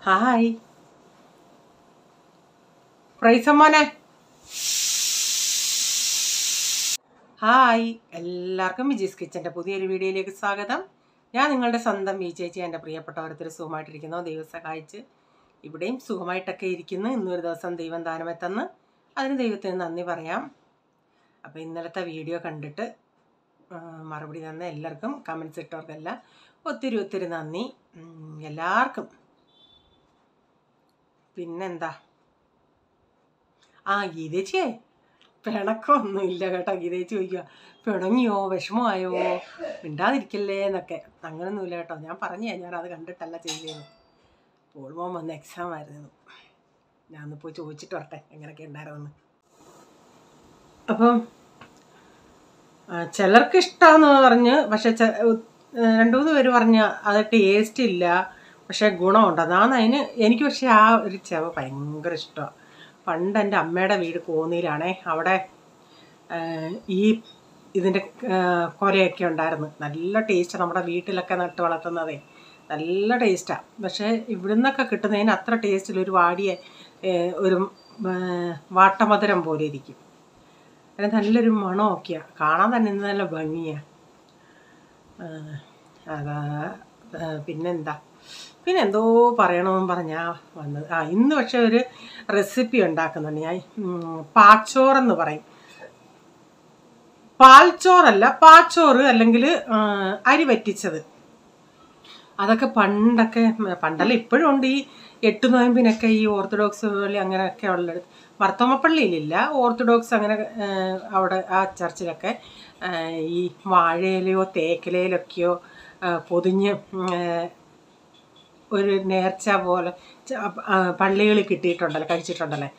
Hi പ്രൈസമ്മോനെ. Hi, എല്ലാവർക്കും വിജീസ് കിച്ചൻ്റെ പുതിയൊരു വീഡിയോയിലേക്ക് സ്വാഗതം. ഞാൻ നിങ്ങളുടെ സ്വന്തം വി ചേച്ചി. എൻ്റെ പ്രിയപ്പെട്ട ഓരോരുത്തർ സുഖമായിട്ടിരിക്കുന്നു. ദൈവം സഹായിച്ച് ഇവിടെയും സുഖമായിട്ടൊക്കെ ഇരിക്കുന്നു. ഇന്നൊരു ദിവസം ദൈവം ദാനമെത്തന്ന് അതിന് ദൈവത്തിന് നന്ദി പറയാം. അപ്പോൾ ഇന്നലത്തെ വീഡിയോ കണ്ടിട്ട് മറുപടി തന്ന എല്ലാവർക്കും, കമൻസ് ഇട്ടവർക്കെല്ലാം ഒത്തിരി നന്ദി എല്ലാവർക്കും. പിന്നെന്താ, ഗീതേച്ചിയെ പിണക്കമൊന്നുമില്ല കേട്ടോ. ഗീതേച്ചി ചോദിക്കുക പിണങ്ങിയോ, വിഷമമായോ, മിണ്ടാതിരിക്കല്ലേ എന്നൊക്കെ. അങ്ങനൊന്നുമില്ല കേട്ടോ. ഞാൻ ഞാനത് കണ്ടിട്ടല്ല ചെയ്തത്. പോൾമോൻ വന്ന് എക്സാം ആയിരുന്നു. ഞാനൊന്ന് പോയി ചോദിച്ചിട്ട് വരട്ടെ എങ്ങനെയൊക്കെ ഉണ്ടായിരുന്നെന്ന്. അപ്പം ചിലർക്ക് ഇഷ്ടമാണെന്ന് പറഞ്ഞ്, പക്ഷെ 2-3 പേര് പറഞ്ഞ് അത് ടേസ്റ്റ് ഇല്ല, പക്ഷേ ഗുണമുണ്ട്. അതാണ് എനിക്ക് പക്ഷേ ആ ഒരു ചെവ ഭയങ്കര ഇഷ്ടമാണ്. പണ്ട് എൻ്റെ അമ്മയുടെ വീട് കോന്നിയിലാണേ. അവിടെ ഈ ഇതിൻ്റെ കൊലയൊക്കെ ഉണ്ടായിരുന്നു. നല്ല ടേസ്റ്റ്. നമ്മുടെ വീട്ടിലൊക്കെ നട്ട് വളർത്തുന്നതേ നല്ല ടേസ്റ്റാണ്. പക്ഷേ ഇവിടുന്നൊക്കെ കിട്ടുന്നതിന് അത്ര ടേസ്റ്റിൽ ഒരു വാടിയ ഒരു വാട്ടമധുരം പോലെ ഇരിക്കും. അതിന് നല്ലൊരു മണമൊക്കെയാണ്. കാണാൻ തന്നെ നല്ല ഭംഗിയാണ്. പിന്നെന്തോ പറയണമെന്ന് പറഞ്ഞാൽ വന്നത്. ഇന്ന് പക്ഷെ ഒരു റെസിപ്പി ഉണ്ടാക്കുന്നുണ്ട് ഞാൻ. പാച്ചോറെന്ന് പറയും. പാൽച്ചോറല്ല, പാച്ചോറ്, അല്ലെങ്കിൽ അരി വറ്റിച്ചത്. അതൊക്കെ പണ്ടല്ല ഇപ്പോഴും ഉണ്ട്. ഈ 8 നോയമ്പിനൊക്കെ ഈ ഓർത്തഡോക്സ് പള്ളി അങ്ങനെയൊക്കെ ഉള്ളത്. മർത്തോമപ്പള്ളിയിലില്ല, ഓർത്തഡോക്സ് അങ്ങനെ അവിടെ ആ ചർച്ചിലൊക്കെ ഈ വാഴയിലയോ തേക്കിലയിലൊക്കെയോ പൊതിഞ്ഞ് ഒരു നേർച്ച പോലെ പള്ളികളിൽ കിട്ടിയിട്ടുണ്ടല്ലോ, കഴിച്ചിട്ടുണ്ടല്ലേ.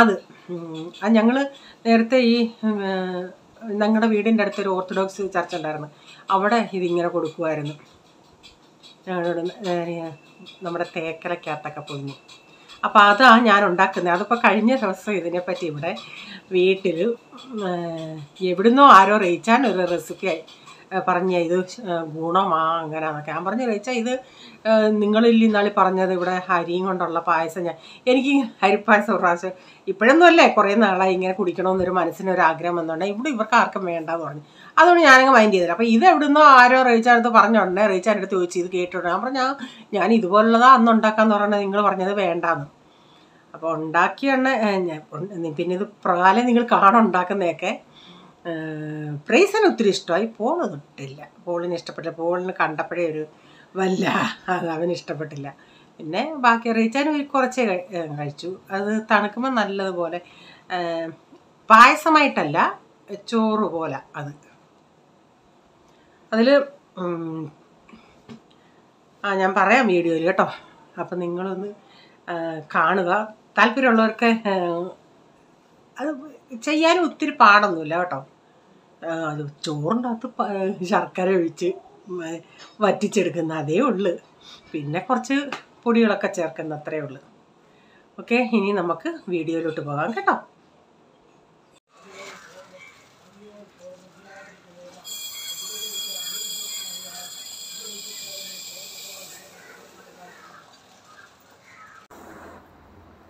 അത് ഞങ്ങൾ നേരത്തെ ഈ ഞങ്ങളുടെ വീടിൻ്റെ അടുത്തൊരു ഓർത്തഡോക്സ് ചർച്ച ഉണ്ടായിരുന്നു. അവിടെ ഇതിങ്ങനെ കൊടുക്കുമായിരുന്നു. ഞങ്ങളോട് നമ്മുടെ തേക്കലക്കകത്തൊക്കെ പൊതിഞ്ഞു. അപ്പോൾ അതാണ് ഞാൻ ഉണ്ടാക്കുന്നത്. അതിപ്പോൾ കഴിഞ്ഞ ദിവസം ഇതിനെപ്പറ്റി ഇവിടെ വീട്ടിൽ എവിടുന്നോ ആരോ റേച്ചാൻ ഒരു റെസിപ്പി പറഞ്ഞ ഇത് അങ്ങനെയാന്നൊക്കെ. ഞാൻ പറഞ്ഞു റേച്ചാ ഇത് നിങ്ങളില്ല ഇന്നാളി പറഞ്ഞത് ഇവിടെ അരിയും കൊണ്ടുള്ള പായസം. എനിക്ക് അരിപ്പായസം ഒരു പ്രാവശ്യം, ഇപ്പോഴൊന്നും അല്ലേ, കുറേ നാളായി ഇങ്ങനെ കുടിക്കണമെന്നൊരു മനസ്സിനൊരാഗ്രഹം വന്നുകൊണ്ടേ ഇവിടെ ഇവർക്ക് ആർക്കും വേണ്ടെന്ന് പറഞ്ഞു. അതുകൊണ്ട് ഞാനങ്ങ് മൈൻഡ് ചെയ്തില്ല. അപ്പോൾ ഇത് എവിടുന്നോ ആരോ റേച്ചാനടുത്ത് പറഞ്ഞോണ്ടേ റേച്ചാൻ്റെ അടുത്ത് ചോദിച്ചു ഇത് കേട്ടിട്ടുണ്ട്. ഞാൻ പറഞ്ഞു ഞാൻ ഇതുപോലുള്ളതാ അന്ന് ഉണ്ടാക്കാന്ന് പറഞ്ഞാൽ നിങ്ങൾ പറഞ്ഞത് വേണ്ടാന്ന്. അപ്പോൾ ഉണ്ടാക്കിയാണ് പിന്നെ ഇത് പ്രകാരം നിങ്ങൾ ഉണ്ടാക്കുന്നതൊക്കെ. പ്രൈസിന് ഒത്തിരി ഇഷ്ടമായി. പോള് തൊട്ടില്ല, പോളിന് ഇഷ്ടപ്പെട്ടില്ല. പോളിന് കണ്ടപ്പോഴേ ഒരു അവന് ഇഷ്ടപ്പെട്ടില്ല. പിന്നെ ബാക്കി റീച്ചാൻ കുറച്ചേ കഴിച്ചു. അത് തണുക്കുമ്പോൾ നല്ലതുപോലെ പായസമായിട്ടല്ല, ചോറ് പോലെ. അതിൽ ഞാൻ പറയാം വീഡിയോയിൽ കേട്ടോ. അപ്പം നിങ്ങളൊന്ന് കാണുക. താല്പര്യമുള്ളവർക്ക് അത് ചെയ്യാനും ഒത്തിരി പാടൊന്നുമില്ല കേട്ടോ. അത് ചോറിൻ്റെ അകത്ത് ശർക്കര ഒഴിച്ച് വറ്റിച്ചെടുക്കുന്ന അതേ ഉള്ളു. പിന്നെ കുറച്ച് പൊടികളൊക്കെ ചേർക്കുന്ന അത്രേ ഉള്ളു. ഓക്കെ, ഇനി നമുക്ക് വീഡിയോയിലോട്ട് പോകാം കേട്ടോ.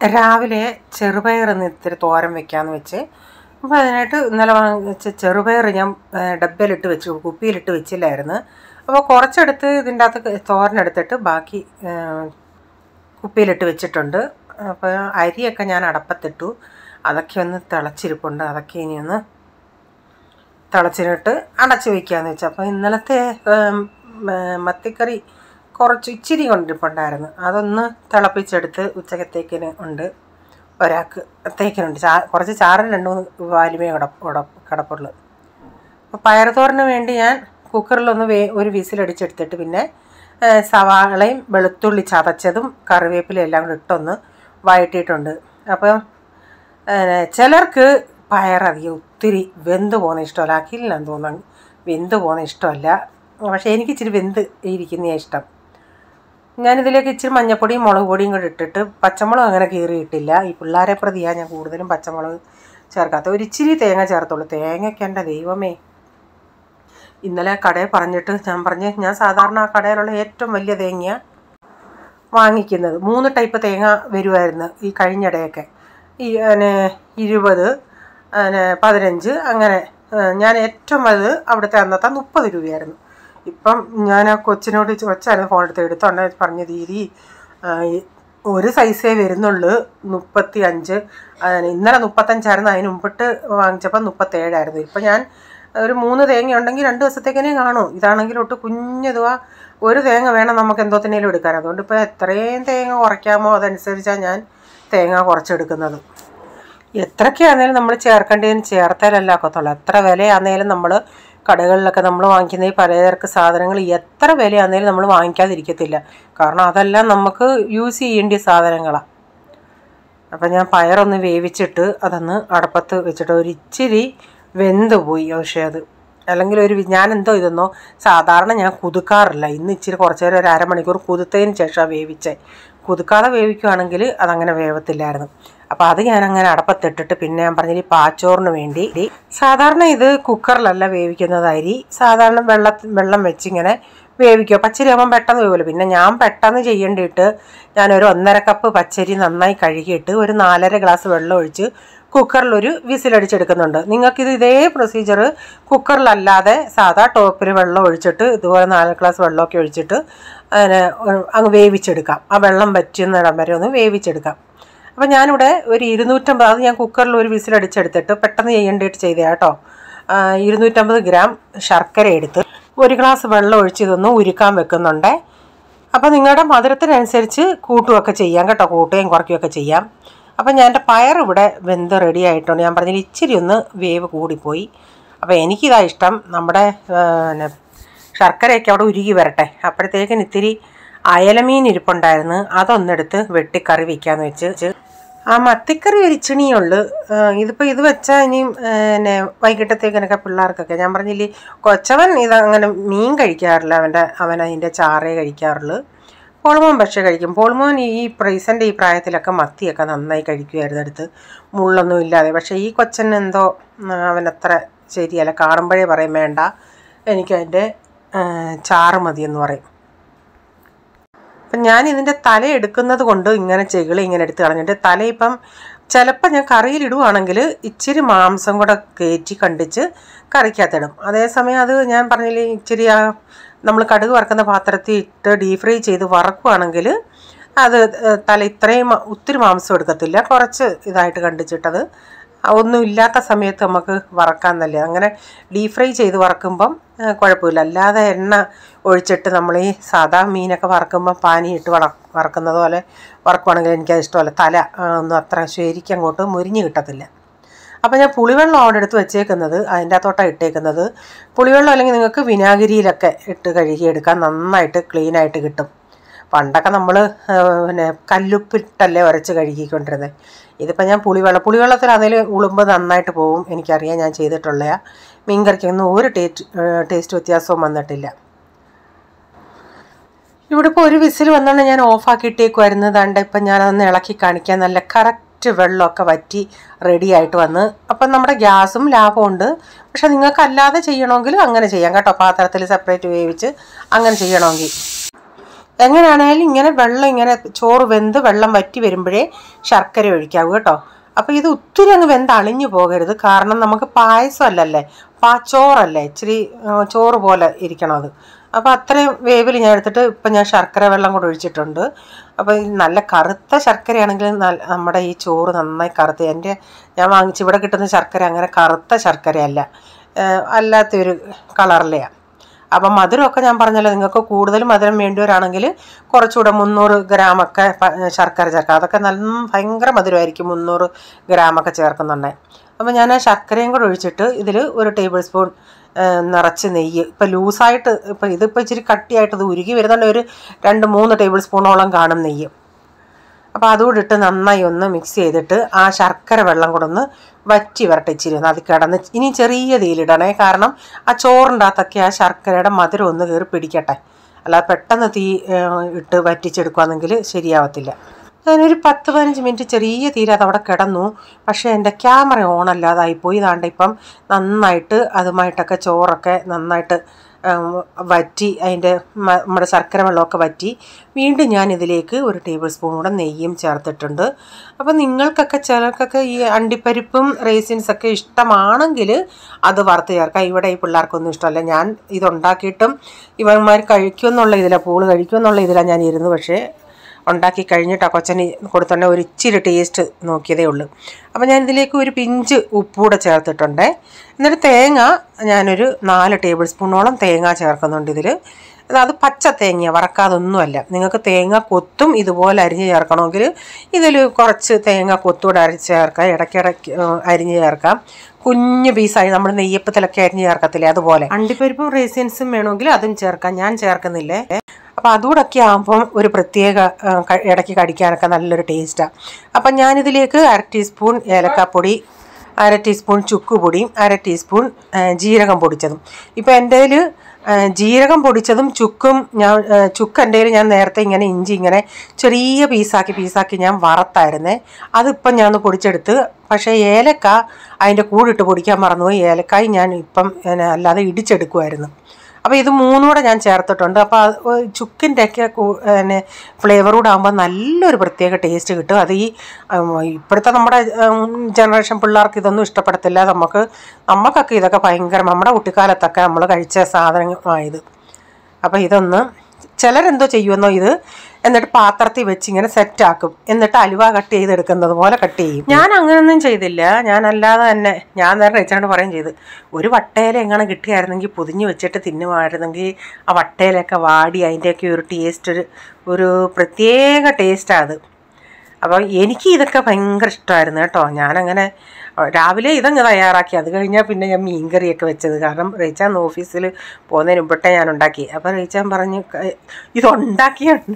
രാവിലെ ചെറുപയർ ഇത്തിരി തോരൻ വെക്കാമെന്ന് വെച്ച്. അപ്പോൾ അതിനായിട്ട് ഇന്നലെ വാങ്ങിച്ച ചെറുപയർ ഞാൻ ഡബ്ബയിലിട്ട് വെച്ചു, കുപ്പിയിലിട്ട് വെച്ചില്ലായിരുന്നു. അപ്പോൾ കുറച്ചെടുത്ത് ഇതിൻ്റെ അകത്ത് തോരനെടുത്തിട്ട് ബാക്കി കുപ്പിയിലിട്ട് വെച്ചിട്ടുണ്ട്. അപ്പോൾ അരിയൊക്കെ ഞാൻ അടപ്പത്തിട്ടു. അതൊക്കെ ഒന്ന് തിളച്ചിരിപ്പുണ്ട്. അതൊക്കെ ഇനി ഒന്ന് തിളച്ചിട്ട് അടച്ച് വയ്ക്കാമെന്ന് വെച്ചു. അപ്പോൾ ഇന്നലത്തെ മത്തിക്കറി ഇച്ചിരി കൊണ്ടിരിപ്പുണ്ടായിരുന്നു. അതൊന്ന് തിളപ്പിച്ചെടുത്ത് ഉച്ചക്കത്തേക്കിന് ഉണ്ട്. ഒരാൾക്ക് തേക്കിനുണ്ട്. കുറച്ച് ചാറ് 2-3 വാലുമേ കിടപ്പുള്ളൂ. അപ്പോൾ പയറുതോരന് വേണ്ടി ഞാൻ കുക്കറിലൊന്ന് ഒരു വിസിലടിച്ചെടുത്തിട്ട് പിന്നെ സവാളയും വെളുത്തുള്ളി ചതച്ചതും കറിവേപ്പിലയും എല്ലാം കൂടി ഇട്ടൊന്ന് വഴറ്റിയിട്ടുണ്ട്. അപ്പം ചിലർക്ക് പയറധികം ഒത്തിരി വെന്ത് പോകുന്ന ഇഷ്ടമല്ല. അഖിലിനാന്ന് തോന്നുന്നു വെന്ത് പോകുന്ന ഇഷ്ടമല്ല. പക്ഷേ എനിക്ക് ഇച്ചിരി വെന്ത് ഇരിക്കുന്നതാണ് ഇഷ്ടം. ഞാനിതിലേക്ക് ഇച്ചിരി മഞ്ഞപ്പൊടിയും മുളക് പൊടിയും കൂടി ഇട്ടിട്ട്, പച്ചമുളക് അങ്ങനെ കീറിയിട്ടില്ല. ഈ പിള്ളേരെ പ്രതിയാണ് ഞാൻ കൂടുതലും പച്ചമുളക് ചേർക്കാത്ത. ഒരിച്ചിരി തേങ്ങ ചേർത്തുള്ളൂ. തേങ്ങയ്ക്ക് എൻ്റെ ദൈവമേ, ഇന്നലെ കടയിൽ പറഞ്ഞിട്ട് ഞാൻ സാധാരണ ആ കടയിലുള്ള ഏറ്റവും വലിയ തേങ്ങ വാങ്ങിക്കുന്നത്. 3 ടൈപ്പ് തേങ്ങ വരുമായിരുന്നു ഈ കഴിഞ്ഞിടയൊക്കെ. ഈ 20, 15 അങ്ങനെ. ഞാൻ ഏറ്റവും വലുത് അവിടുത്തെ അന്നത്തെ 30 രൂപയായിരുന്നു. ഇപ്പം ഞാൻ ആ കൊച്ചിനോട് കൊച്ചായിരുന്നു ഫോൺ എടുത്തോണ്ട് പറഞ്ഞു, ദീദി ഒരു സൈസേ വരുന്നുള്ളൂ 35. ഇന്നലെ 35ആയിരുന്നു, അതിന് മുമ്പിട്ട് വാങ്ങിച്ചപ്പോൾ 37 ആയിരുന്നു. ഇപ്പം ഞാൻ ഒരു 3 തേങ്ങ ഉണ്ടെങ്കിൽ 2 ദിവസത്തേക്കന്നെ കാണും. ഇതാണെങ്കിൽ ഒട്ട് കുഞ്ഞതുവാ, ഒരു തേങ്ങ വേണം നമുക്ക് എന്തോത്തിനേലും എടുക്കാൻ. അതുകൊണ്ട് ഇപ്പോൾ എത്രയും തേങ്ങ കുറയ്ക്കാമോ അതനുസരിച്ചാണ് ഞാൻ തേങ്ങ കുറച്ചെടുക്കുന്നത്. എത്രയൊക്കെയാണെങ്കിലും നമ്മൾ ചേർക്കേണ്ടതിന് ചേർത്താലല്ല ഒക്കത്തുള്ളൂ. എത്ര വിലയാണെങ്കിലും നമ്മൾ കടകളിലൊക്കെ നമ്മൾ വാങ്ങിക്കുന്ന ഈ പലചരക്ക് സാധനങ്ങൾ എത്ര വിലയാണെങ്കിലും നമ്മൾ വാങ്ങിക്കാതിരിക്കത്തില്ല. കാരണം അതെല്ലാം നമുക്ക് യൂസ് ചെയ്യേണ്ട സാധനങ്ങളാണ്. അപ്പം ഞാൻ പയറൊന്ന് വേവിച്ചിട്ട് അതൊന്ന് അടുപ്പത്ത് വെച്ചിട്ട് ഒരിച്ചിരി വെന്ത് പോയി. പക്ഷേ അത് അല്ലെങ്കിൽ ഞാനെന്തോ ഇതെന്നോ സാധാരണ ഞാൻ കുതുക്കാറില്ല. ഇന്ന് ഇച്ചിരി കുറച്ച് നേരം ഒരു അരമണിക്കൂർ കുതിർത്തതിന് ശേഷമാണ് വേവിച്ചത്. കുതുക്കാതെ വേവിക്കുകയാണെങ്കിൽ അതങ്ങനെ വേവത്തില്ലായിരുന്നു. അപ്പോൾ അത് ഞാനങ്ങനെ അടപ്പത്തിട്ടിട്ട് പിന്നെ ഞാൻ പറഞ്ഞില്ല പാച്ചോറിന് വേണ്ടി സാധാരണ ഇത് കുക്കറിലല്ല വേവിക്കുന്നത്. അരി സാധാരണ വെള്ളം വെച്ചിങ്ങനെ വേവിക്കുക. പച്ചരി ആകുമ്പം പെട്ടെന്ന് വേവില്ല. പിന്നെ ഞാൻ പെട്ടെന്ന് ചെയ്യേണ്ടിയിട്ട് ഞാനൊരു 1.5 കപ്പ് പച്ചരി നന്നായി കഴുകിയിട്ട് ഒരു 4.5 ഗ്ലാസ് വെള്ളം ഒഴിച്ച് കുക്കറിലൊരു വിസിലടിച്ചെടുക്കുന്നുണ്ട്. നിങ്ങൾക്കിത് ഇതേ പ്രൊസീജിയർ കുക്കറിലല്ലാതെ സാധാ ടോപ്പിൽ വെള്ളം ഒഴിച്ചിട്ട് ഇതുപോലെ 4 ഗ്ലാസ് വെള്ളമൊക്കെ ഒഴിച്ചിട്ട് അതിനെ അങ്ങ് വേവിച്ചെടുക്കാം. ആ വെള്ളം വറ്റുന്നിടം വരെ ഒന്ന് വേവിച്ചെടുക്കാം. അപ്പോൾ ഞാനിവിടെ ഒരു 250, അത് ഞാൻ കുക്കറിൽ ഒരു വിസിലടിച്ചെടുത്തിട്ട് പെട്ടെന്ന് ചെയ്യേണ്ടിയിട്ട് ചെയ്തേ കേട്ടോ. 250 ഗ്രാം ശർക്കര എടുത്ത് 1 ഗ്ലാസ് വെള്ളം ഒഴിച്ച് ഇതൊന്ന് ഉരുക്കാൻ വെക്കുന്നുണ്ട്. അപ്പോൾ നിങ്ങളുടെ മധുരത്തിനനുസരിച്ച് കൂട്ടുകയൊക്കെ ചെയ്യാം കേട്ടോ, കൂട്ടുകയും കുറയ്ക്കുകയൊക്കെ ചെയ്യാം. അപ്പം ഞാൻ എൻ്റെ പയർ ഇവിടെ വെന്ത് റെഡി ആയിട്ടുണ്ട്. ഞാൻ പറഞ്ഞതിൽ ഇച്ചിരി ഒന്ന് വേവ് കൂടിപ്പോയി. അപ്പോൾ എനിക്കിതാ ഇഷ്ടം. നമ്മുടെ ശർക്കരയൊക്കെ അവിടെ ഉരുകി വരട്ടെ. അപ്പോഴത്തേക്കിന് ഇത്തിരി അയലമീൻ ഇരിപ്പുണ്ടായിരുന്നു, അതൊന്നെടുത്ത് വെട്ടിക്കറി വയ്ക്കാമെന്ന് വെച്ച്. ആ മത്തിക്കറി ഒരു ഇച്ചിണിയുള്ളു. ഇതിപ്പോൾ ഇത് വെച്ചാൽ ഇനിയും വൈകിട്ടത്തേക്കിനൊക്കെ പിള്ളേർക്കൊക്കെ ഞാൻ പറഞ്ഞില്ലേ, കൊച്ചവൻ ഇതങ്ങനെ മീൻ കഴിക്കാറില്ല. അവൻ അതിൻ്റെ ചാറേ കഴിക്കാറുള്ളൂ. പോൾമോൻ പക്ഷേ കഴിക്കും. പോൾമോൻ ഈ പ്രൈസൻ്റെ ഈ പ്രായത്തിലൊക്കെ മത്തിയൊക്കെ നന്നായി കഴിക്കുമായിരുന്നു, അടുത്ത് മുള്ളൊന്നും ഇല്ലാതെ. പക്ഷേ ഈ കൊച്ചന് എന്തോ അവനത്ര ശരിയല്ല. കാണുമ്പോഴേ പറയും വേണ്ട, എനിക്കതിൻ്റെ ചാറ് മതിയെന്ന് പറയും. അപ്പം ഞാൻ ഇതിൻ്റെ തല എടുക്കുന്നത് കൊണ്ട് ഇങ്ങനെ ചെകിളി ഇങ്ങനെ എടുത്ത് കളഞ്ഞിട്ട് തല ഇപ്പം ചിലപ്പോൾ ഞാൻ കറിയിലിടുവാണെങ്കിൽ ഇച്ചിരി മാംസം കൂടെ കയറ്റി കണ്ടിച്ച് കറിക്കകത്തിടും. അതേസമയം അത് ഞാൻ പറഞ്ഞില്ലേ ഇച്ചിരി നമ്മൾ കടുക് വറക്കുന്ന പാത്രത്തിൽ ഇട്ട് ഡീപ് ഫ്രൈ ചെയ്ത് വറക്കുവാണെങ്കിൽ അത് തല ഇത്രയും ഒത്തിരി മാംസം എടുക്കത്തില്ല, കുറച്ച് ഇതായിട്ട് കണ്ടിച്ചിട്ടത് ഒന്നും ഇല്ലാത്ത സമയത്ത് നമുക്ക് വറക്കാൻ നല്ല. അങ്ങനെ ഡീപ് ഫ്രൈ ചെയ്ത് വറക്കുമ്പം കുഴപ്പമില്ല. അല്ലാതെ എണ്ണ ഒഴിച്ചിട്ട് നമ്മൾ ഈ സാധാ മീനൊക്കെ വറക്കുമ്പം പാനിയിട്ട് വറക്കുന്നത് പോലെ വറക്കുവാണെങ്കിൽ എനിക്കത് ഇഷ്ടമല്ല. തല ഒന്നും അത്ര ശരിക്കും അങ്ങോട്ട് മുരിഞ്ഞ് കിട്ടത്തില്ല. അപ്പോൾ ഞാൻ പുളിവെള്ളം അവിടെ എടുത്ത് വെച്ചേക്കുന്നത് അതിൻ്റെ അകത്തോട്ടാണ് ഇട്ടേക്കുന്നത്. പുളിവെള്ളം അല്ലെങ്കിൽ നിങ്ങൾക്ക് വിനാഗിരിയിലൊക്കെ ഇട്ട് കഴുകിയെടുക്കാൻ നന്നായിട്ട് ക്ലീനായിട്ട് കിട്ടും. പണ്ടൊക്കെ നമ്മൾ കല്ലുപ്പിട്ടല്ലേ ഉരച്ച് കഴുകിക്കൊണ്ടിരുന്നത്. ഇതിപ്പോൾ ഞാൻ പുളിവെള്ളത്തിൽ അതിൽ ഉളുമ്പ് നന്നായിട്ട് പോകും. എനിക്കറിയാം, ഞാൻ ചെയ്തിട്ടുള്ള മീൻകറിക്കൊന്നും ഒരു ടേസ്റ്റ് വ്യത്യാസവും വന്നിട്ടില്ല. ഇവിടെ ഇപ്പോൾ ഒരു വിസിൽ വന്നുകൊണ്ട് ഞാൻ ഓഫാക്കിയിട്ടേക്കുമായിരുന്നു. ദാണ്ട ഇപ്പം ഞാനതൊന്ന് ഇളക്കി കാണിക്കാൻ നല്ല കറക്റ്റ് വെള്ളമൊക്കെ വറ്റി റെഡി ആയിട്ട് വന്ന്. അപ്പം നമ്മുടെ ഗ്യാസും ലാഭമുണ്ട്. പക്ഷെ നിങ്ങൾക്ക് അല്ലാതെ ചെയ്യണമെങ്കിൽ അങ്ങനെ ചെയ്യാം കേട്ടോ, പാത്രത്തിൽ സെപ്പറേറ്റ് വേവിച്ച് അങ്ങനെ ചെയ്യണമെങ്കിൽ. എങ്ങനെയാണെങ്കിലും ഇങ്ങനെ വെള്ളം ഇങ്ങനെ ചോറ് വെന്ത് വെള്ളം വറ്റി വരുമ്പോഴേ ശർക്കര ഒഴിക്കാവൂ കേട്ടോ. അപ്പോൾ ഇത് ഒത്തിരി അങ്ങ് വെന്ത് അളിഞ്ഞു പോകരുത്. കാരണം നമുക്ക് പായസം അല്ലല്ലേ, ചോറല്ലേ, ഇച്ചിരി ചോറ് പോലെ ഇരിക്കണം അത്. അപ്പോൾ അത്രയും വേവിൽ ഞാൻ എടുത്തിട്ട് ഇപ്പം ഞാൻ ശർക്കര വെള്ളം കൂടെ ഒഴിച്ചിട്ടുണ്ട്. അപ്പോൾ നല്ല കറുത്ത ശർക്കരയാണെങ്കിൽ നമ്മുടെ ഈ ചോറ് നന്നായി കറുത്ത്, ഞാൻ വാങ്ങിച്ച് ഇവിടെ കിട്ടുന്ന ശർക്കര അങ്ങനെ കറുത്ത ശർക്കരയല്ല, അല്ലാത്തൊരു കളറിലെയാണ്. അപ്പം മധുരമൊക്കെ ഞാൻ പറഞ്ഞല്ലോ, നിങ്ങൾക്ക് കൂടുതൽ മധുരം വേണ്ടിയവരാണെങ്കിൽ കുറച്ചുകൂടെ 300 ഗ്രാമൊക്കെ ശർക്കര ചേർക്കാം. അതൊക്കെ ഭയങ്കര മധുരമായിരിക്കും 300 ഗ്രാമൊക്കെ ചേർക്കുന്നുണ്ടെങ്കിൽ. അപ്പോൾ ഞാൻ ആ ശർക്കരയും കൂടെ ഒഴിച്ചിട്ട് ഇതിൽ 1 ടേബിൾ സ്പൂൺ നിറച്ച് നെയ്യ്, ഇപ്പം ലൂസായിട്ട് ഇതിപ്പോൾ ഇച്ചിരി കട്ടിയായിട്ട് ഇത് ഉരുകി വരുന്നുണ്ട്, ഒരു 2-3 ടേബിൾ സ്പൂണോളം കാണും നെയ്യ്. അപ്പോൾ അതുകൂടെ ഇട്ട് നന്നായി ഒന്ന് മിക്സ് ചെയ്തിട്ട് ആ ശർക്കര വെള്ളം കൂടെ ഒന്ന് വറ്റി വരട്ടെ. ഇച്ചിരി ഒന്ന് അത് കിടന്ന് ഇനി ചെറിയ തീയിലിടണേ. കാരണം ആ ചോറിൻ്റെ അകത്തൊക്കെ ആ ശർക്കരയുടെ മധുരം ഒന്ന് കയറി പിടിക്കട്ടെ. അല്ലാതെ പെട്ടെന്ന് തീ ഇട്ട് വറ്റിച്ചെടുക്കുകയാണെങ്കിൽ ശരിയാവത്തില്ല. അതിനൊരു 10-15 മിനിറ്റ് ചെറിയ തീരെ അതവിടെ കിടന്നു. പക്ഷേ എൻ്റെ ക്യാമറ ഓണല്ലാതായിപ്പോയി. ഇതാണ്ട് ഇപ്പം നന്നായിട്ട് അതുമായിട്ടൊക്കെ ചോറൊക്കെ നന്നായിട്ട് വറ്റി അതിൻ്റെ നമ്മുടെ ശർക്കര വെള്ളമൊക്കെ വറ്റി വീണ്ടും ഞാൻ ഇതിലേക്ക് 1 ടേബിൾ സ്പൂൺ കൂടെ നെയ്യും ചേർത്തിട്ടുണ്ട്. അപ്പോൾ നിങ്ങൾക്കൊക്കെ ചിലർക്കൊക്കെ ഈ അണ്ടിപ്പരിപ്പും റേസിൻസൊക്കെ ഇഷ്ടമാണെങ്കിൽ അത് വറുത്ത് ചേർക്കാം. ഇവിടെ ഈ പിള്ളേർക്കൊന്നും ഇഷ്ടമല്ല. ഞാൻ ഇതുണ്ടാക്കിയിട്ടും ഇവന്മാർ കഴിക്കുമെന്നുള്ള ഇതിലാണ്, പൂള് കഴിക്കുമെന്നുള്ള ഇതിലാണ് ഞാൻ ഇരുന്നു. പക്ഷേ ഉണ്ടാക്കി കഴിഞ്ഞിട്ട് ആ കൊച്ചന് കൊടുത്തോണ്ട് ഒരു ഇച്ചിരി ടേസ്റ്റ് നോക്കിയതേ ഉള്ളൂ. അപ്പോൾ ഞാൻ ഇതിലേക്ക് ഒരു പിഞ്ച് ഉപ്പൂടെ ചേർത്തിട്ടുണ്ട്. എന്നിട്ട് തേങ്ങ ഞാനൊരു 4 ടേബിൾ സ്പൂണോളം തേങ്ങ ചേർക്കുന്നുണ്ട് ഇതിൽ. അത് പച്ച തേങ്ങ, വറക്കാതൊന്നുമല്ല. നിങ്ങൾക്ക് തേങ്ങ കൊത്തും ഇതുപോലെ അരിഞ്ഞ് ചേർക്കണമെങ്കിൽ ഇതിൽ കുറച്ച് തേങ്ങ കൊത്തൂടെ അരിഞ്ഞ് ചേർക്കാം. ഇടയ്ക്കിടയ്ക്ക് അരിഞ്ഞ് ചേർക്കാം. കുഞ്ഞ് പീസായി നമ്മൾ നെയ്യപ്പത്തിലൊക്കെ അരിഞ്ഞ് ചേർക്കത്തില്ലേ, അതുപോലെ. അണ്ടിപ്പരിപ്പും റേസിൻസും വേണമെങ്കിൽ അതും ചേർക്കാം. ഞാൻ ചേർക്കുന്നില്ലേ. അപ്പോൾ അതുകൂടൊക്കെ ആകുമ്പം ഒരു പ്രത്യേക ഇടയ്ക്ക് കടിക്കാനൊക്കെ നല്ലൊരു ടേസ്റ്റാണ്. അപ്പം ഞാനിതിലേക്ക് 1/2 ടീസ്പൂൺ ഏലക്കാപ്പൊടി, 1/2 ടീസ്പൂൺ ചുക്കുപൊടിയും 1/2 ടീസ്പൂൺ ജീരകം പൊടിച്ചതും. ഇപ്പോൾ എൻ്റെ കയ്യിൽ ജീരകം പൊടിച്ചതും ചുക്കും ചുക്ക് എൻ്റെ കയ്യിൽ ഞാൻ നേരത്തെ ഇങ്ങനെ ഇഞ്ചി ഇങ്ങനെ ചെറിയ പീസാക്കി ഞാൻ വറുത്തായിരുന്നേ. അതിപ്പം ഞാൻ ഒന്ന് പൊടിച്ചെടുത്ത്. പക്ഷേ ഏലക്ക അതിൻ്റെ കൂടിട്ട് പൊടിക്കാൻ മറന്നുപോയി. ഏലക്കായി ഞാൻ ഇപ്പം അല്ലാതെ ഇടിച്ചെടുക്കുമായിരുന്നു. അപ്പോൾ ഇത് 3 കൂടെ ഞാൻ ചേർത്തിട്ടുണ്ട്. അപ്പോൾ ചുക്കിൻ്റെ ഒക്കെ ഫ്ലേവർ കൂടെ ആകുമ്പോൾ നല്ലൊരു പ്രത്യേക ടേസ്റ്റ് കിട്ടും. അത് ഈ ഇപ്പോഴത്തെ നമ്മുടെ ജനറേഷൻ പിള്ളേർക്ക് ഇതൊന്നും ഇഷ്ടപ്പെടത്തില്ല. നമുക്കൊക്കെ ഇതൊക്കെ ഭയങ്കര, നമ്മുടെ കുട്ടിക്കാലത്തൊക്കെ നമ്മൾ കഴിച്ച സാധനമായത്. അപ്പോൾ ഇതൊന്ന് ചിലരെന്തോ ചെയ്യുമെന്നോ ഇത്, എന്നിട്ട് പാത്രത്തിൽ വെച്ച് ഇങ്ങനെ സെറ്റാക്കും. എന്നിട്ട് അലുവ കട്ട് ചെയ്തെടുക്കുന്നത് പോലെ കട്ട് ചെയ്യും. ഞാൻ അങ്ങനെയൊന്നും ചെയ്തില്ല. ഞാൻ അല്ലാതെ തന്നെ ഞാൻ നേരെ വെച്ചാണ്ട് പറയുകയും ചെയ്ത്, ഒരു വട്ടയില എങ്ങനെ കിട്ടിയായിരുന്നെങ്കിൽ പൊതിഞ്ഞ് വെച്ചിട്ട് തിന്നുമായിരുന്നെങ്കിൽ ആ വട്ടയിലൊക്കെ വാടി അതിൻ്റെയൊക്കെ ഒരു ടേസ്റ്റ്, ഒരു പ്രത്യേക ടേസ്റ്റാണ് അത്. അപ്പോൾ എനിക്ക് ഇതൊക്കെ ഭയങ്കര ഇഷ്ടമായിരുന്നു കേട്ടോ. ഞാനങ്ങനെ രാവിലെ ഇതങ്ങ് തയ്യാറാക്കി. അത് കഴിഞ്ഞാൽ പിന്നെ ഞാൻ മീൻകറിയൊക്കെ വെച്ചത്. കാരണം റേച്ചാൻ ഓഫീസിൽ പോകുന്നതിന് മുമ്പട്ടേ ഞാൻ ഉണ്ടാക്കി. അപ്പോൾ റേച്ചാൻ പറഞ്ഞ് ഇതുണ്ടാക്കിയാണ്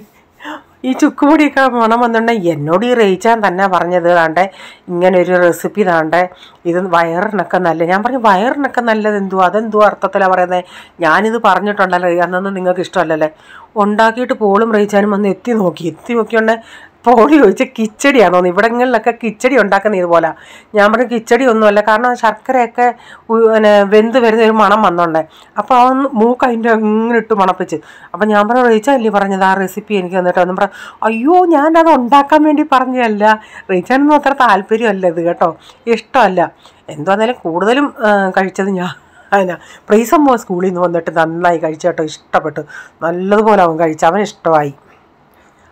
ഈ ചുക്കുപൊടിയൊക്കെ മണം വന്നിട്ടുണ്ടെങ്കിൽ എന്നോട് ഈ റേച്ചാൻ തന്നെ പറഞ്ഞത് താണ്ടെ ഇങ്ങനൊരു റെസിപ്പി താണ്ടെ ഇത് വയറിനൊക്കെ നല്ല. ഞാൻ പറഞ്ഞു വയറിനൊക്കെ നല്ലത് എന്തുവാ, അതെന്തുവാ അർത്ഥത്തിലാണ് പറയുന്നത്. ഞാനിത് പറഞ്ഞിട്ടുണ്ടല്ലോ, അന്നൊന്നും നിങ്ങൾക്ക് ഇഷ്ടമല്ലല്ലേ. ഉണ്ടാക്കിയിട്ട് പോളും റേച്ചാനും വന്ന് എത്തി നോക്കിയോണ്ടേ പോളി ചോദിച്ച് കിച്ചടിയാണോ തോന്നുന്നു. ഇവിടങ്ങളിലൊക്കെ കിച്ചടി ഉണ്ടാക്കുന്ന ഇതുപോലെ. ഞാൻ പറഞ്ഞു കിച്ചടി ഒന്നുമല്ല, കാരണം ശർക്കരയൊക്കെ വെന്ത് വരുന്ന ഒരു മണം വന്നോണ്ടേ. അപ്പോൾ ആ മൂക്ക് അതിൻ്റെ അങ്ങനെ ഇട്ട് മണപ്പിച്ച്. അപ്പം ഞാൻ പറഞ്ഞു റേച്ചല്ലേ പറഞ്ഞത് ആ റെസിപ്പി എനിക്ക് തന്നിട്ട് ഒന്നും പറഞ്ഞു. അയ്യോ ഞാനത് ഉണ്ടാക്കാൻ വേണ്ടി പറഞ്ഞതല്ല, റേച്ചാനൊന്നും അത്ര താല്പര്യമല്ല ഇത് കേട്ടോ, ഇഷ്ടമല്ല. എന്താണെന്നാലും കൂടുതലും കഴിച്ചത് ഞാൻ പ്രീസമ്മോ സ്കൂളിൽ നിന്ന് വന്നിട്ട് നന്നായി കഴിച്ചു കേട്ടോ, ഇഷ്ടപ്പെട്ടു. നല്ലതുപോലെ അവൻ കഴിച്ചു, അവൻ ഇഷ്ടമായി.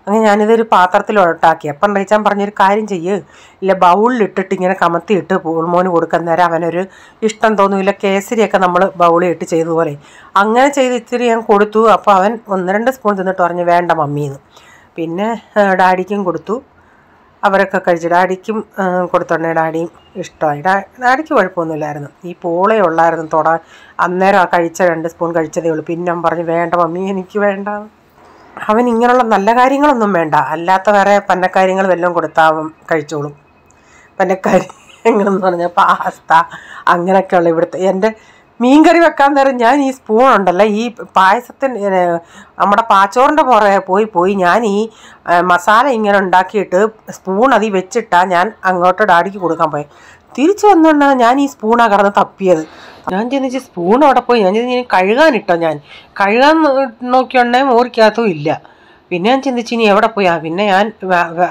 അങ്ങനെ ഞാനിതൊരു പാത്രത്തിലോട്ടാക്കി. അപ്പം റേച്ചാൻ പറഞ്ഞൊരു കാര്യം ചെയ്യ്, ഇല്ല ബൗളിലിട്ടിട്ട് ഇങ്ങനെ കമത്തിയിട്ട് പൂൾമോന് കൊടുക്കുന്ന നേരം അവനൊരു ഇഷ്ടം തോന്നുമില്ല. കേസരിയൊക്കെ നമ്മൾ ബൗളിലിട്ട് ചെയ്തതുപോലെ അങ്ങനെ ചെയ്ത് ഇത്തിരി ഞാൻ കൊടുത്തു. അപ്പോൾ അവൻ 1-2 സ്പൂൺ തിന്നിട്ട് പറഞ്ഞു വേണ്ട മമ്മീന്ന്. പിന്നെ ഡാഡിക്കും കൊടുത്തു. അവരൊക്കെ കഴിച്ചു. ഡാഡിക്കും കൊടുത്തോണ്ടേ ഡാഡിയും ഇഷ്ടമായി. ഡാഡിക്ക് കുഴപ്പമൊന്നുമില്ലായിരുന്നു. ഈ പോളേ ഉള്ളായിരുന്നു അന്നേരം കഴിച്ച 2 സ്പൂൺ കഴിച്ചതേ ഉള്ളൂ. പിന്നെ പറഞ്ഞു വേണ്ട മമ്മി എനിക്ക് വേണ്ട. അവൻ ഇങ്ങനെയുള്ള നല്ല കാര്യങ്ങളൊന്നും വേണ്ട, അല്ലാത്ത വേറെ പന്നക്കാര്യങ്ങൾ വല്ലതും കൊടുത്താൽ കഴിച്ചോളും. പന്നക്കാര്യങ്ങളെന്ന് പറഞ്ഞാൽ പാസ്ത അങ്ങനെയൊക്കെയുള്ള ഇവിടുത്തെ. എൻ്റെ മീൻകറി വെക്കാൻ നേരം ഞാൻ ഈ സ്പൂൺ ഉണ്ടല്ലോ, ഈ പായസത്തിന് നമ്മുടെ പാച്ചോറിൻ്റെ പുറകെ പോയി ഞാൻ ഈ മസാല ഇങ്ങനെ ഉണ്ടാക്കിയിട്ട് സ്പൂൺ അതിൽ വെച്ചിട്ടാണ് ഞാൻ അങ്ങോട്ട് ഡാഡിക്ക് കൊടുക്കാൻ പോയി. തിരിച്ചു വന്നുകൊണ്ടാണ് ഞാൻ ഈ സ്പൂണാണ് കിടന്ന് തപ്പിയത്. ഞാൻ ചെന്നിച്ച് സ്പൂൺ അവിടെ പോയി. ഞാൻ ചെന്ന് കഴുകാനിട്ടോ, ഞാൻ കഴുകാൻ നോക്കിയുണ്ടെങ്കിൽ മോറിക്കകത്തും ഇല്ല. പിന്നെ ഞാൻ ചിന്തിച്ച് ഇനി എവിടെ പോയാ. പിന്നെ ഞാൻ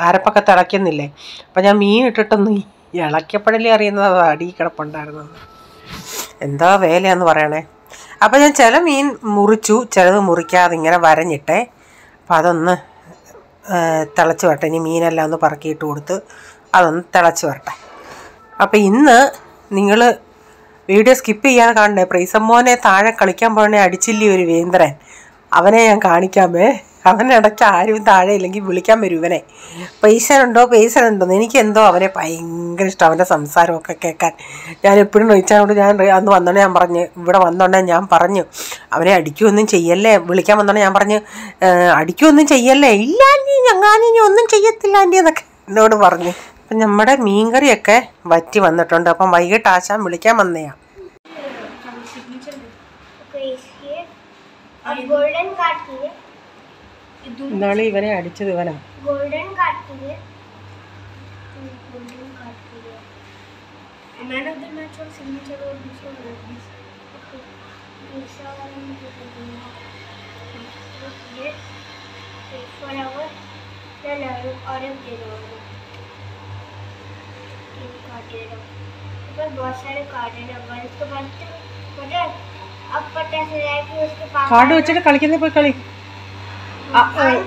അരപ്പൊക്കെ തിളയ്ക്കുന്നില്ലേ. അപ്പം ഞാൻ മീൻ ഇട്ടിട്ടൊന്നും ഇളക്കിയപ്പോഴല്ലേ അറിയുന്നത് അടി കിടപ്പുണ്ടായിരുന്നത്. എന്താ വേലയാന്ന് പറയണേ. അപ്പം ഞാൻ ചില മീൻ മുറിച്ചു, ചിലത് മുറിക്കാതെ ഇങ്ങനെ വരഞ്ഞിട്ടേ. അപ്പം അതൊന്ന് തിളച്ച് വരട്ടെ. ഇനി മീനെല്ലാം ഒന്ന് പറക്കിയിട്ട് കൊടുത്ത് അതൊന്ന് തിളച്ച് വരട്ടെ. അപ്പം ഇന്ന് നിങ്ങൾ വീഡിയോ സ്കിപ്പ് ചെയ്യാതെ കാണണേ. പ്രീസമ്മോനെ താഴെ കളിക്കാൻ പോകണേ അടിച്ചില്ലേ ഒരു വേന്ദ്രൻ, അവനെ ഞാൻ കാണിക്കാമേ. അവനിടയ്ക്ക് ആരും താഴെ ഇല്ലെങ്കിൽ വിളിക്കാൻ വരും ഇവനെ. പൈസനുണ്ടോ എനിക്ക് എന്തോ അവനെ ഭയങ്കര ഇഷ്ടം, അവൻ്റെ സംസാരമൊക്കെ കേൾക്കാൻ. ഞാൻ എപ്പോഴും റീച്ചാനോട് ഞാൻ അന്ന് വന്നോണ്ടേ ഞാൻ പറഞ്ഞു, ഇവിടെ വന്നോണ്ടേ ഞാൻ പറഞ്ഞു അവനെ അടിക്കുമൊന്നും ചെയ്യല്ലേ. വിളിക്കാൻ വന്നോണ്ടേ ഞാൻ പറഞ്ഞു അടിക്കുമൊന്നും ചെയ്യല്ലേ. ഇല്ല ആൻറ്റി ഞങ്ങാനി ഒന്നും ചെയ്യത്തില്ല ആൻറ്റി എന്നൊക്കെ എന്നോട് പറഞ്ഞു. അപ്പം നമ്മുടെ മീൻകറിയൊക്കെ വറ്റി വന്നിട്ടുണ്ട്. അപ്പം വൈകിട്ട് ആശാൻ വിളിക്കാൻ വന്നയാ. ഇന്നാണ് ഇവനെ അടിച്ചത്. ഇവനാ बहुत सारे कार्ड है नंबर इसके बाद पता है अब पता चला कि उसके पास കാർഡ് വെച്ചിട്ട് കളിക്കുന്ന പോയി കളി.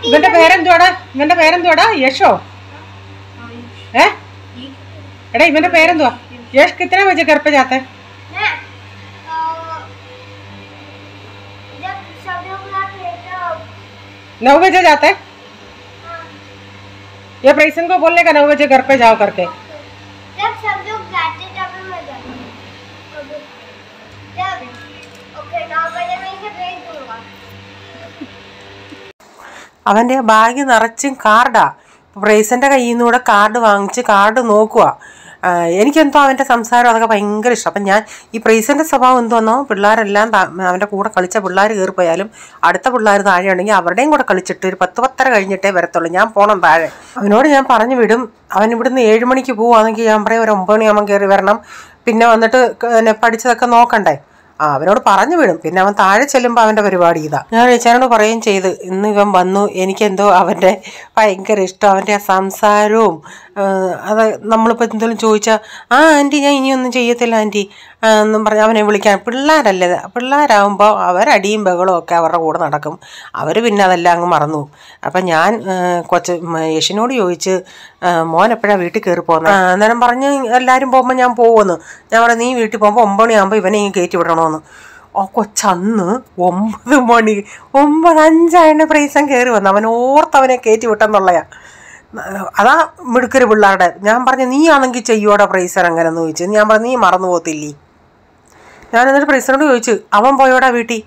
ഇവന്റെ പേരെന്തുവാടാ? യശോ? എടാ ഇവന്റെ പേരെന്തുവാ? यश कितने बजे घर पे जाते हैं? जब सब लोग आते हैं तब 9 बजे जाते हैं. ये प्रेसन को बोलने का 9 बजे घर पे जाओ करके. जब सब लोग जाते तब मैं जाती हूँ. जब ओके 9 बजे मैं इसे भेज दूंगा. അവൻ്റെ ബാഗ് നിറച്ചും കാർഡാ. പ്രൈസൻ്റെ കയ്യിൽ നിന്ന് കൂടെ കാർഡ് വാങ്ങിച്ച് കാർഡ് നോക്കുക. എനിക്കെന്തോ അവൻ്റെ സംസാരം അതൊക്കെ ഭയങ്കര ഇഷ്ടം. അപ്പം ഞാൻ ഈ പ്രൈസൻ്റെ സ്വഭാവം എന്തോന്നോ പിള്ളേരെല്ലാം അവൻ്റെ കൂടെ കളിച്ച പിള്ളേർ കയറിപ്പോയാലും അടുത്ത പിള്ളേർ താഴെ ഉണ്ടെങ്കിൽ അവരുടെയും കൂടെ കളിച്ചിട്ട് ഒരു 10-10:30 കഴിഞ്ഞിട്ടേ വരത്തുള്ളൂ. ഞാൻ പോകണം താഴെ. അവനോട് ഞാൻ പറഞ്ഞു വിടും. അവൻ ഇവിടുന്ന് 7 മണിക്ക് പോവുകയാണെങ്കിൽ ഞാൻ പറയും ഒരു 9 മണിയാകുമ്പോൾ കയറി വരണം. പിന്നെ വന്നിട്ട് പഠിച്ചതൊക്കെ നോക്കണ്ടേ. അവനോട് പറഞ്ഞു വിടും. പിന്നെ അവൻ താഴെ ചെല്ലുമ്പോൾ അവൻ്റെ പരിപാടി ഇതാ. ഞാൻ ചേച്ചനോട് പറയുകയും ചെയ്ത് ഇന്ന് ഇവൻ വന്നു. എനിക്കെന്തോ അവൻ്റെ ഭയങ്കര ഇഷ്ടം. അവൻ്റെ ആ സംസാരവും അത് നമ്മളിപ്പോൾ എന്തെങ്കിലും ചോദിച്ചാൽ ആൻറ്റി ഞാൻ ഇനിയൊന്നും ചെയ്യത്തില്ല ആൻറ്റി എന്നും പറഞ്ഞ് അവനെ വിളിക്കാൻ. പിള്ളേരല്ലേ, പിള്ളേരാകുമ്പോൾ അവരടിയും ബഹളവും ഒക്കെ അവരുടെ കൂടെ നടക്കും. അവർ പിന്നെ അതെല്ലാം അങ്ങ് മറന്നു പോകും. അപ്പം ഞാൻ യശിനോട് ചോദിച്ച് മോൻ എപ്പോഴാണ് വീട്ടിൽ കയറി പോകുന്നത്? അന്നേരം പറഞ്ഞ് എല്ലാവരും പോകുമ്പോൾ ഞാൻ പോകുമെന്ന്. ഞാൻ പറഞ്ഞു നീ വീട്ടിൽ പോകുമ്പോൾ 9 മണിയാകുമ്പോൾ ഇവനെ കയറ്റി വിടണമെന്ന്. കൊച്ചന്ന് 9 മണി 9:05 പ്രൈസം കയറി വന്നു. അവൻ ഓർത്തവനെ കയറ്റി വിട്ടെന്നുള്ളയാ. അതാ മിടുക്കര് പിള്ളേരുടെ. ഞാൻ പറഞ്ഞു നീ ആണെങ്കിൽ ചെയ്യോടെ പ്രൈസർ എങ്ങനെയെന്ന് ചോദിച്ചു. ഞാൻ പറഞ്ഞു നീ മറന്നു പോകത്തില്ലേ. ഞാൻ എന്നിട്ട് പ്രൈസറിനോട് ചോദിച്ചു അവൻ പോയോടാ വീട്ടിൽ?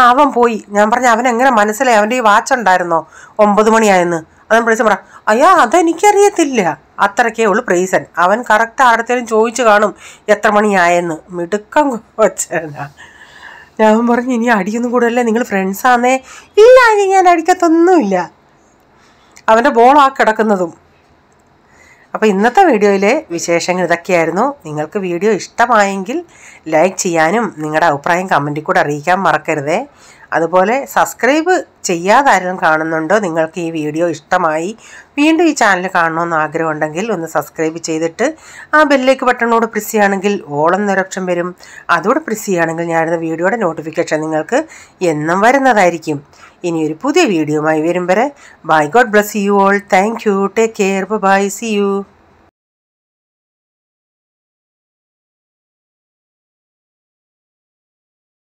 അവൻ പോയി. ഞാൻ പറഞ്ഞു അവൻ എങ്ങനെ മനസ്സിലായി? അവൻ്റെ ഈ വാച്ച് ഉണ്ടായിരുന്നോ 9 മണിയായെന്ന്? അവൻ പ്രൈസൻ പറ അതെനിക്കറിയത്തില്ല. അത്രയ്ക്കേ ഉള്ളൂ പ്രൈസൻ. അവൻ കറക്റ്റ് ആടത്തേലും ചോദിച്ചു കാണും എത്ര മണിയായെന്ന്. മിടുക്കം കൊച്ചനാ. ഞാൻ പറഞ്ഞു ഇനി അടിയൊന്നും കൂടല്ലേ, നിങ്ങൾ ഫ്രണ്ട്സാന്നേ? ഇല്ല ഞാൻ അടിക്കത്തൊന്നുമില്ല. അവൻ്റെ ബോളാ കിടക്കുന്നതും. അപ്പോൾ ഇന്നത്തെ വീഡിയോയിലെ വിശേഷങ്ങൾ ഇതൊക്കെയായിരുന്നു. നിങ്ങൾക്ക് വീഡിയോ ഇഷ്ടമായെങ്കിൽ ലൈക്ക് ചെയ്യാനും നിങ്ങളുടെ അഭിപ്രായം കമൻറ്റിൽ കൂടെ അറിയിക്കാൻ മറക്കരുതേ. അതുപോലെ സബ്സ്ക്രൈബ് ചെയ്യാതെ ആരെങ്കിലും കാണുന്നുണ്ടോ, നിങ്ങൾക്ക് ഈ വീഡിയോ ഇഷ്ടമായി വീണ്ടും ഈ ചാനൽ കാണണമെന്ന് ആഗ്രഹമുണ്ടെങ്കിൽ ഒന്ന് സബ്സ്ക്രൈബ് ചെയ്തിട്ട് ആ ബെല്ലേക്ക് ബട്ടണോട് പ്രസ് ചെയ്യുകയാണെങ്കിൽ ഓൾ എന്നൊരു ഓപ്ഷൻ വരും. അതോടെ പ്രസ് ചെയ്യുകയാണെങ്കിൽ ഞാനിടുന്ന വീഡിയോയുടെ നോട്ടിഫിക്കേഷൻ നിങ്ങൾക്ക് എന്നും വരുന്നതായിരിക്കും. ഇനിയൊരു പുതിയ വീഡിയോയുമായി വരും വരെ bye. God bless you all. Thank you. Take care. Bye. See U.